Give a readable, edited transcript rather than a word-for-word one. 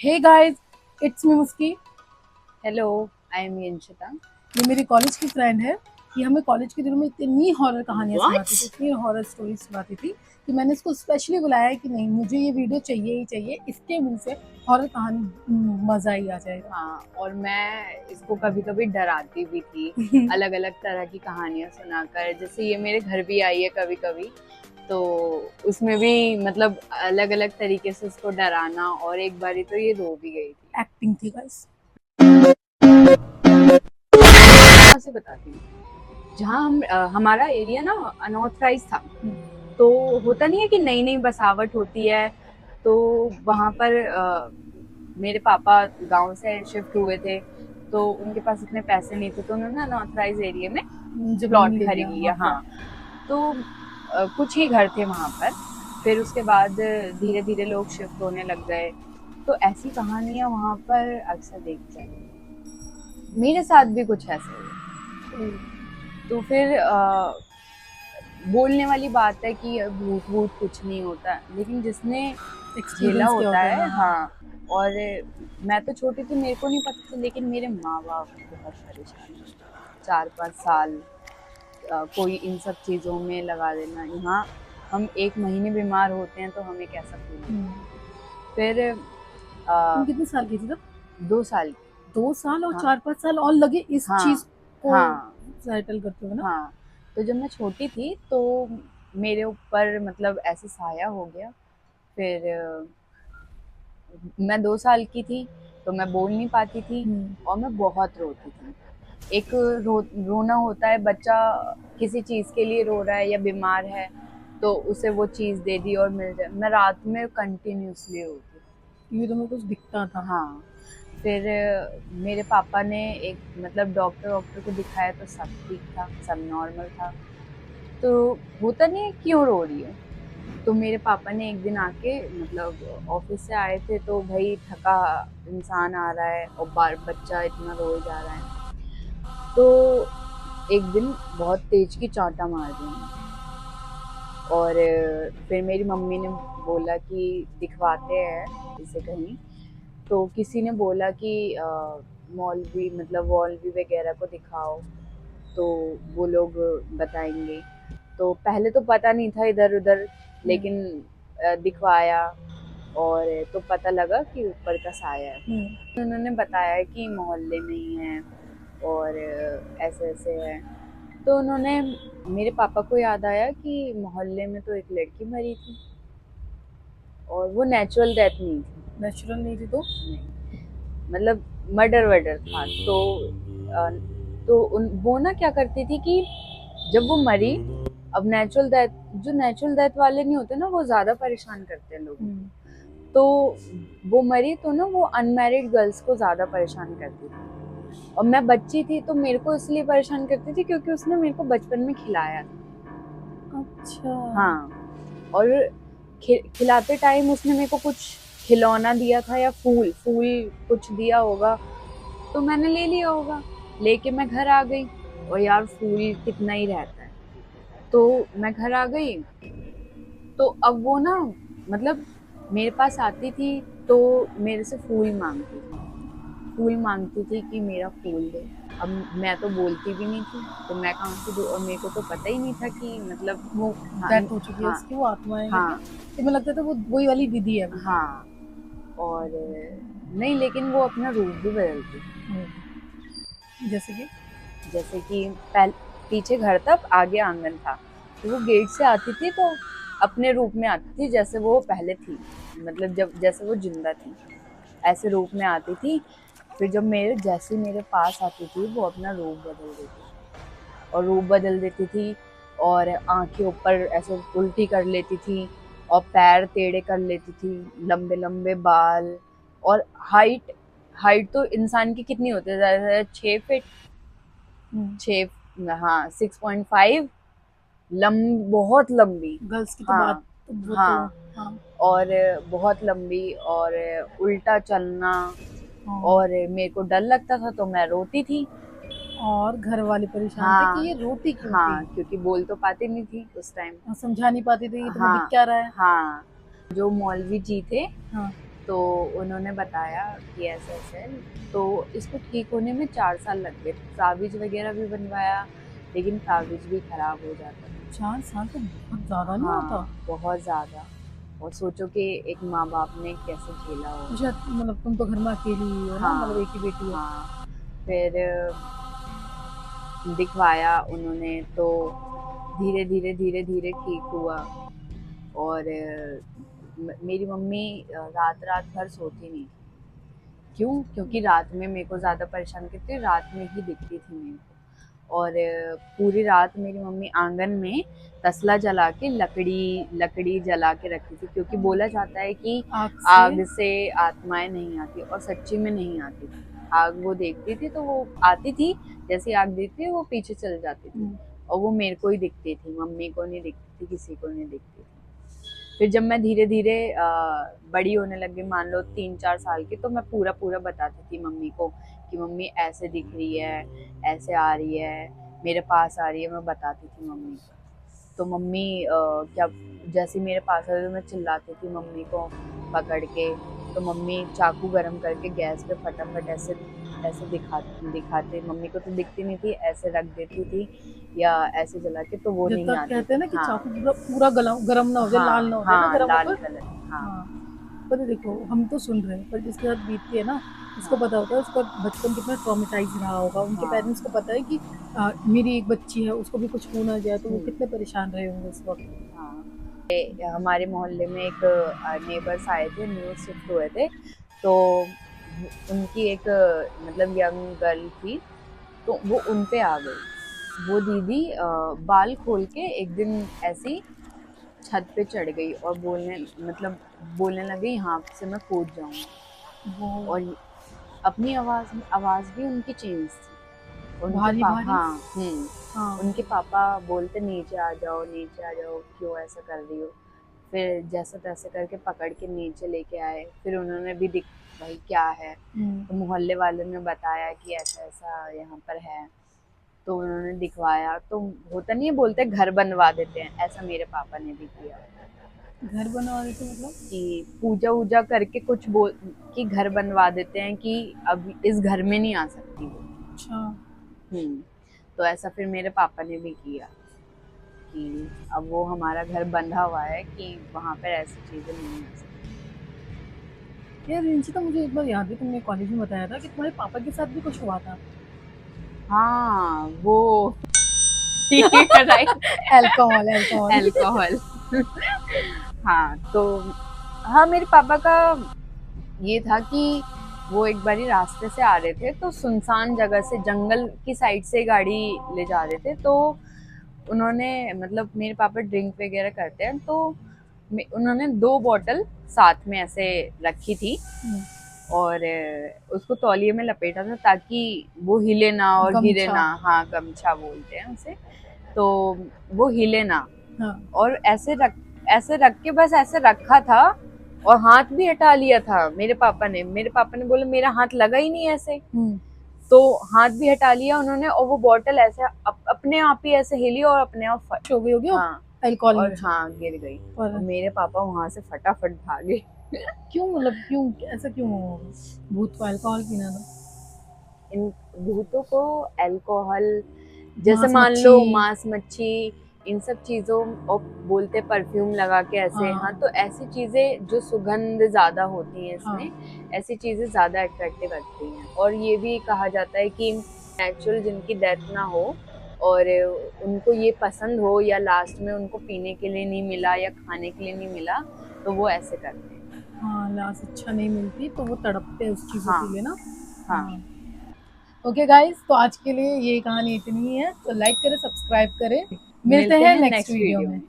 Hey guys, it's me Muski. Hello, I am Yanshita. ये मेरी college की फ्रेंड है। ये हमें कॉलेज के दिनों में इतनी हॉरर कहानियां What? सुनाती थी, इतनी हॉरर स्टोरी सुनाती थी कि मैंने इसको स्पेशली बुलाया है कि नहीं, मुझे ये वीडियो चाहिए ही चाहिए। इसके मुंह से हॉरर कहानी मजा ही आ जाएगा। हाँ, और मैं इसको कभी कभी डराती भी थी अलग अलग तरह की कहानियां सुनाकर। जैसे ये मेरे घर भी आई है कभी कभी, तो उसमें भी मतलब अलग अलग तरीके से उसको डराना, और एक बारी तो ये रो भी गई थी। एक्टिंग थी गाइस। कहाँ से बताती हूँ, जहाँ हमारा एरिया ना अनऑथराइज था। तो होता नहीं है कि नई नई बसावट होती है, तो वहाँ पर मेरे पापा गांव से शिफ्ट हुए थे, तो उनके पास इतने पैसे नहीं थे, तो उन्होंने अनऑथराइज एरिया में जमीन प्लॉट ले लिया, खरीद हाँ, लिया। हाँ, प्लॉट। तो कुछ ही घर थे वहाँ पर। फिर उसके बाद धीरे धीरे लोग शिफ्ट होने लग गए, तो ऐसी कहानियां वहाँ पर अक्सर देखी जाती हैं। मेरे साथ भी कुछ ऐसे हुए। तो फिर बोलने वाली बात है कि भूत वूत कुछ नहीं होता, लेकिन जिसने झेला एक्सपीरियंस क्या होता होता है। है। हाँ, और मैं तो छोटी थी, मेरे को नहीं पता था, लेकिन मेरे माँ बाप बहुत परेशान थे। 4-5 साल कोई इन सब चीज़ों में लगा देना। यहाँ हम 1 महीने बीमार होते हैं तो हमें कैसा फील होता है। फिर तुम अ, कितने साल की थी तब? 2 साल की। 2 साल, और हाँ, 4-5 साल और लगे इस चीज हाँ, को हाँ, सेटल करते हुए ना। हाँ। तो जब मैं छोटी थी तो मेरे ऊपर मतलब ऐसे साया हो गया। फिर मैं 2 साल की थी, तो मैं बोल नहीं पाती थी, और मैं बहुत रोती थी। एक रोना होता है, बच्चा किसी चीज़ के लिए रो रहा है या बीमार है, तो उसे वो चीज़ दे दी और मिल जाए। मैं रात में कंटिन्यूअसली रोती थी। ये तुम्हें कुछ दिखता था? हाँ, फिर मेरे पापा ने एक मतलब डॉक्टर वॉक्टर को दिखाया, तो सब ठीक था, सब नॉर्मल था। तो होता नहीं है क्यों रो रही हो? तो मेरे पापा ने एक दिन आके मतलब ऑफिस से आए थे, तो भाई थका इंसान आ रहा है और बार बच्चा इतना रोए जा रहा है, तो एक दिन बहुत तेज की चांटा मार दी उन्होंने। और फिर मेरी मम्मी ने बोला कि दिखवाते हैं इसे कहीं। तो किसी ने बोला कि मौलवी मतलब मौलवी वगैरह को दिखाओ, तो वो लोग बताएंगे। तो पहले तो पता नहीं था इधर उधर, लेकिन दिखवाया, और तो पता लगा कि ऊपर का साया है। उन्होंने बताया कि मोहल्ले में ही है, और ऐसे ऐसे है। तो उन्होंने मेरे पापा को याद आया कि मोहल्ले में तो एक लड़की मरी थी, और वो नेचुरल डेथ नहीं थी। नेचुरल नहीं थी तो? नहीं, मतलब मर्डर वर्डर था। अ, तो वो ना क्या करती थी कि जब वो मरी, अब नेचुरल डेथ, जो नेचुरल डेथ वाले नहीं होते ना, वो ज्यादा परेशान करते हैं लोगों को। तो वो मरी तो ना वो अनमैरिड गर्ल्स को ज्यादा परेशान करती थी, और मैं बच्ची थी तो मेरे को इसलिए परेशान करती थी क्योंकि उसने मेरे को बचपन में खिलाया था। अच्छा। हाँ, और खिलाते टाइम उसने मेरे को कुछ खिलौना दिया था, या फूल फूल कुछ दिया होगा, तो मैंने ले लिया होगा। लेके मैं घर आ गई, और यार फूल कितना ही रहता है, तो मैं घर आ गई। तो अब वो ना मतलब मेरे पास आती थी, तो मेरे से फूल मांगती थी कि मेरा फूल दे। अब मैं तो बोलती भी नहीं थी, तो मैं कहाँ से दूँ, और मेरे को तो पता ही नहीं था कि मतलब। वो हाँ, डेथ हो चुकी है हाँ, उसकी, वो आत्माएं करके। हाँ, तो मुझे लगता था वो वही वाली दीदी है अभी। हाँ, और नहीं, लेकिन वो अपना रूप भी बदलती थी। जैसे कि? जैसे कि पीछे घर था, आगे आंगन था, तो वो गेट से आती थी, तो अपने रूप में आती थी जैसे वो पहले थी, मतलब जब जैसे वो जिंदा थी, ऐसे रूप में आती थी। फिर जब मेरे पास आती थी, वो अपना रूप बदल देती थी, और रूप बदल देती थी, और आंखें ऊपर ऐसे उल्टी कर लेती थी, और पैर टेढ़े कर लेती थी, लंबे लंबे बाल, और हाइट हाइट तो इंसान की कितनी होती है, ज्यादा से ज्यादा 6 फीट। 6, हाँ, 6.5, बहुत लंबी। गर्ल्स की तो बात, हाँ, तो वो तो। हाँ, हाँ। और बहुत लंबी, और उल्टा चलना, हाँ। और मेरे को डर लगता था तो मैं रोती थी। और घर वाले परेशान थे कि हाँ, ये रोती क्यों थी। हाँ, क्योंकि बोल तो पाती नहीं थी उस टाइम। समझा नहीं पाती थी कि तुम्हें दिख हाँ, क्या रहा है। हाँ, जो मौलवी जी थे, हाँ। तो उन्होंने बताया कि ऐसा ऐसा है, तो इसको ठीक होने में 4 साल लग गए। तावीज़ वगैरह भी बनवाया, लेकिन तावीज़ भी खराब हो जाता था। 4 साल तो बहुत ज़्यादा नहीं होता? हाँ, बहुत ज़्यादा। और सोचो कि एक माँ-बाप ने कैसे झेला अच्छा, होगा। मतलब तुम तो घर में अकेली ही हो ना, मतलब एक ही हाँ, बेटी हो? हाँ। फिर दिखवाया उन्होंने, तो धीरे-धीरे ठीक हुआ। और मेरी मम्मी रात-रात भर सोती नहीं थी। क्यों? क्योंकि रात में मेरे को ज़्यादा परेशान करती थी, रात में ही दिखती थी मेरे को। और पूरी रात मेरी मम्मी आँगन में तसला जला के लकड़ी जला के रखती थी, क्योंकि बोला जाता है कि आग से? आग से आत्माएँ नहीं आती, और सच्ची में नहीं आती थी। आग वो देखती थी तो वो आती थी, जैसे ही आग देखती थी वो पीछे चली जाती थी, हुँ। और वो मेरे को ही दिखती थी, मम्मी को नहीं दिखती थी, किसी को नहीं दिखती थी। फिर जब मैं धीरे-धीरे बड़ी होने लगी, मान लो 3-4 साल की, तो मैं पूरा-पूरा बताती थी मम्मी को कि मम्मी ऐसे दिख रही है, ऐसे आ रही है, मेरे पास आ रही है, मैं बताती थी मम्मी को। तो मम्मी क्या, जैसे ही मेरे पास आती तो मैं चिल्लाती थी मम्मी को पकड़ के, तो मम्मी चाकू गरम करके गैस पे फटाफट ऐसे ऐसे दिखाते, मम्मी को तो दिखती नहीं थी, ऐसे रख देती थी या ऐसे जला के, तो वो जब नहीं तक आती कहते हैं थी। ना कि हाँ, चाकू पूरा पूरा गला गरम ना हो जाए, लाल ना हाँ, हो जाए ना हाँ, गरम लाल होकर। कलर, हाँ, हाँ, पर देखो हम तो सुन रहे हैं, पर जिसके साथ बीतती है ना, उसको हाँ, पता होता है उसका बचपन कितना ट्रॉमेटाइज़ रहा होगा। उनके हाँ, पेरेंट्स को पता है कि मेरी एक बच्ची है, उसको भी कुछ हो ना जाए, तो वो हुँ, कितने परेशान रहे होंगे उस वक़्त। हाँ। हमारे मोहल्ले में एक नेबर्स आए थे, न्यू शिफ्ट हुए थे, तो उनकी एक मतलब यंग गर्ल थी, तो वो उन पे आ गई। वो दीदी बाल खोल के एक दिन ऐसी छत पे चढ़ गई और बोलने लगी, यहाँ से मैं कूद जाऊंगी। वो और अपनी आवाज भी उनकी चेंज थी। उनके पापा, भारी-भारी। हाँ, हाँ। उनके पापा बोलते नीचे आ जाओ, नीचे आ जाओ, क्यों ऐसा कर रही हो। फिर जैसे तैसे करके पकड़ के नीचे लेके आए, फिर उन्होंने भी दिख, भाई क्या है, हुँ। तो मोहल्ले वालों ने बताया कि ऐसा ऐसा यहाँ पर है, तो उन्होंने दिखवाया, तो होता नहीं है, बोलते घर बनवा देते हैं, ऐसा मेरे पापा ने भी किया घर बनवा देते मतलब? कि पूजा वूजा करके कुछ बोल कि घर बनवा देते हैं कि अब इस घर में नहीं आ सकती वो। अच्छा। तो ऐसा फिर मेरे पापा ने भी किया कि अब वो हमारा घर बंधा हुआ है कि वहां पर ऐसी चीजें नहीं आ सकती। यार रिंची, तो मुझे एक बार याद है तुमने कॉलेज में बताया था कि तुम्हारे पापा के साथ भी कुछ हुआ था। हाँ, वो राइट, अल्कोहल, अल्कोहल। अल्कोहल। हाँ, तो हाँ, मेरे पापा का ये था कि वो एक बारी रास्ते से आ रहे थे, तो सुनसान जगह से, जंगल की साइड से गाड़ी ले जा रहे थे, तो उन्होंने, मतलब मेरे पापा ड्रिंक वगैरह करते हैं, तो उन्होंने 2 बॉटल साथ में ऐसे रखी थी, और उसको तौलिए में लपेटा था ताकि वो हिले ना और गिरे गमछा। ना। हाँ, गमछा बोलते हैं उसे। तो वो हिले ना, हाँ। और ऐसे रख के बस ऐसे रखा था, और हाथ भी हटा लिया था मेरे पापा ने बोला मेरा हाथ लगा ही नहीं ऐसे। तो हाथ भी हटा लिया उन्होंने, और वो बॉटल ऐसे अपने आप ही ऐसे हिली और अपने आप हो गई होगी हाँ, अल्कोहल और नीचे। हाँ, गिर गई। और पर मेरे पापा वहां से फटाफट भागे। क्यों, मतलब क्यों, ऐसा क्यों हुआ? भूत को अल्कोहल पीना था? इन भूतों को अल्कोहल, जैसे मांस मान मच्छी। लो मांस मच्छी, इन सब चीजों, और बोलते परफ्यूम लगा के ऐसे, हाँ, हाँ। तो ऐसी चीजें जो सुगंध ज्यादा होती हैं हाँ। इसमें, ऐसी चीजें ज्यादा अट्रैक्टिव लगती हैं। और ये भी कहा जाता है कि नेचुरल जिनकी डेथ ना हो और उनको ये पसंद हो, या लास्ट में उनको पीने के लिए नहीं मिला या खाने के लिए नहीं मिला, तो वो ऐसे करते हैं। हाँ, लाश इच्छा नहीं मिलती तो वो तड़पते हैं उस चीज़ों हाँ, के लिए ना। हाँ, हाँ। ओके गाइस, तो आज के लिए ये कहानी इतनी ही है, तो लाइक करें, सब्सक्राइब करें। मिलते मिलते हैं हैं नेक्स्ट नेक्स्ट वीडियो वीडियो में। में।